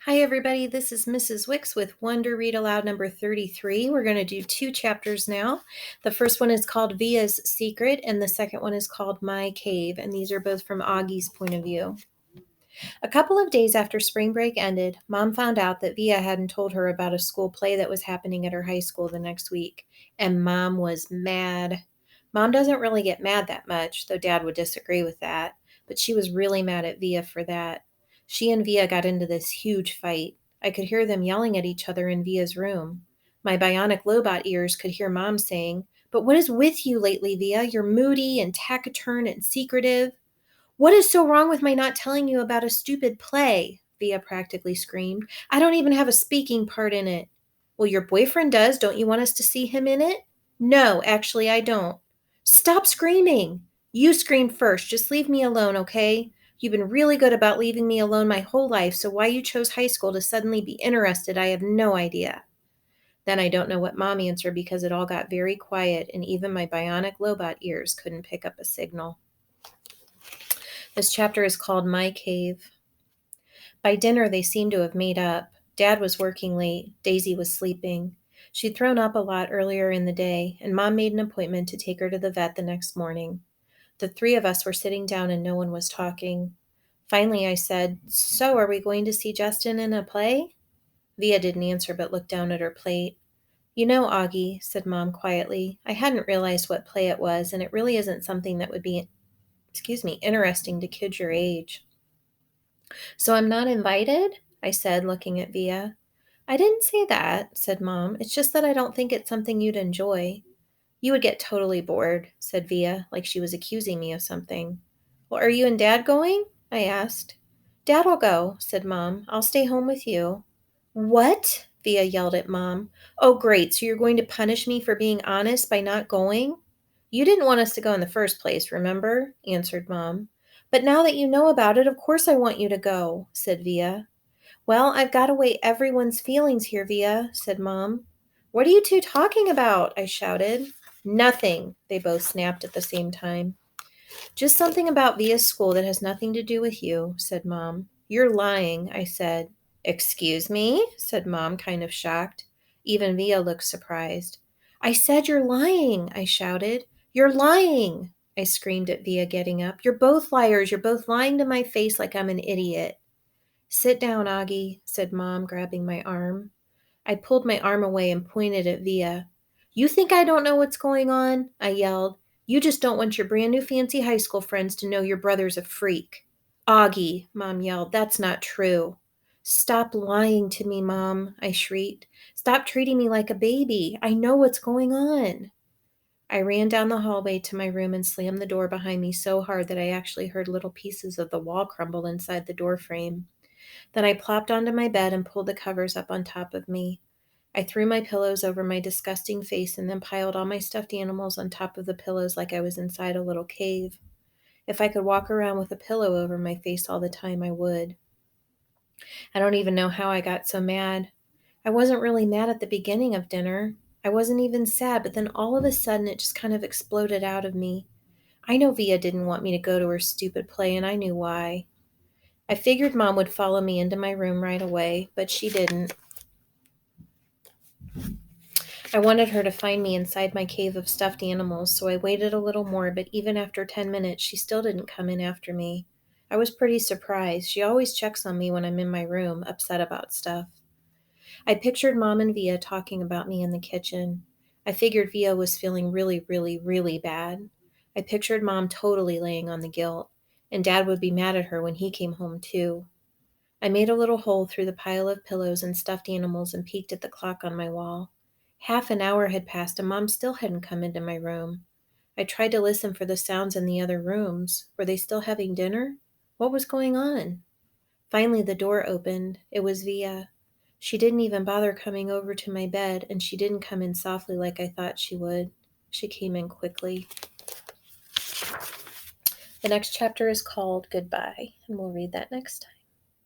Hi, everybody. This is Mrs. Wicks with Wonder Read Aloud number 33. We're going to do two chapters now. The first one is called Via's Secret, and the second one is called My Cave, and these are both from Augie's point of view. A couple of days after spring break ended, Mom found out that Via hadn't told her about a school play that was happening at her high school the next week, and Mom was mad. Mom doesn't really get mad that much, though Dad would disagree with that, but she was really mad at Via for that. She and Via got into this huge fight. I could hear them yelling at each other in Via's room. My bionic lobot ears could hear Mom saying, "But what is with you lately, Via? You're moody and taciturn and secretive." "What is so wrong with my not telling you about a stupid play?" Via practically screamed. "I don't even have a speaking part in it." "Well, your boyfriend does. Don't you want us to see him in it?" "No, actually, I don't." "Stop screaming." "You screamed first. Just leave me alone, okay? You've been really good about leaving me alone my whole life, so why you chose high school to suddenly be interested, I have no idea." Then I don't know what Mom answered because it all got very quiet and even my bionic lobot ears couldn't pick up a signal. This chapter is called My Cave. By dinner, they seemed to have made up. Dad was working late. Daisy was sleeping. She'd thrown up a lot earlier in the day, and Mom made an appointment to take her to the vet the next morning. The three of us were sitting down and no one was talking. Finally, I said, "So, are we going to see Justin in a play?" Via didn't answer but looked down at her plate. "You know, Augie," said Mom quietly, "I hadn't realized what play it was, and it really isn't something that would be, interesting to kids your age." "So I'm not invited?" I said, looking at Via. "I didn't say that," said Mom. "It's just that I don't think it's something you'd enjoy." "You would get totally bored," said Via, like she was accusing me of something. "Well, are you and Dad going?" I asked. "Dad'll go," said Mom. "I'll stay home with you." "What?" Via yelled at Mom. "Oh, great, so you're going to punish me for being honest by not going?" "You didn't want us to go in the first place, remember?" answered Mom. "But now that you know about it, of course I want you to go," said Via. "Well, I've got to weigh everyone's feelings here, Via," said Mom. "What are you two talking about?" I shouted. "Nothing," they both snapped at the same time. "Just something about Via's school that has nothing to do with you," said Mom. "You're lying," I said. "Excuse me?" said Mom, kind of shocked. Even Via looked surprised. "I said you're lying," I shouted. "You're lying," I screamed at Via, getting up. "You're both liars. You're both lying to my face like I'm an idiot." "Sit down, Augie," said Mom, grabbing my arm. I pulled my arm away and pointed at Via. "You think I don't know what's going on?" I yelled. "You just don't want your brand new fancy high school friends to know your brother's a freak." "Augie," Mom yelled, "that's not true." "Stop lying to me, Mom," I shrieked. "Stop treating me like a baby. I know what's going on." I ran down the hallway to my room and slammed the door behind me so hard that I actually heard little pieces of the wall crumble inside the door frame. Then I plopped onto my bed and pulled the covers up on top of me. I threw my pillows over my disgusting face and then piled all my stuffed animals on top of the pillows like I was inside a little cave. If I could walk around with a pillow over my face all the time, I would. I don't even know how I got so mad. I wasn't really mad at the beginning of dinner. I wasn't even sad, but then all of a sudden it just kind of exploded out of me. I know Via didn't want me to go to her stupid play, and I knew why. I figured Mom would follow me into my room right away, but she didn't. I wanted her to find me inside my cave of stuffed animals, so I waited a little more, but even after 10 minutes, she still didn't come in after me. I was pretty surprised. She always checks on me when I'm in my room, upset about stuff. I pictured Mom and Via talking about me in the kitchen. I figured Via was feeling really, really, really bad. I pictured Mom totally laying on the guilt, and Dad would be mad at her when he came home, too. I made a little hole through the pile of pillows and stuffed animals and peeked at the clock on my wall. Half an hour had passed and Mom still hadn't come into my room. I tried to listen for the sounds in the other rooms. Were they still having dinner? What was going on? Finally, the door opened. It was Via. She didn't even bother coming over to my bed, and she didn't come in softly like I thought she would. She came in quickly. The next chapter is called Goodbye, and we'll read that next time.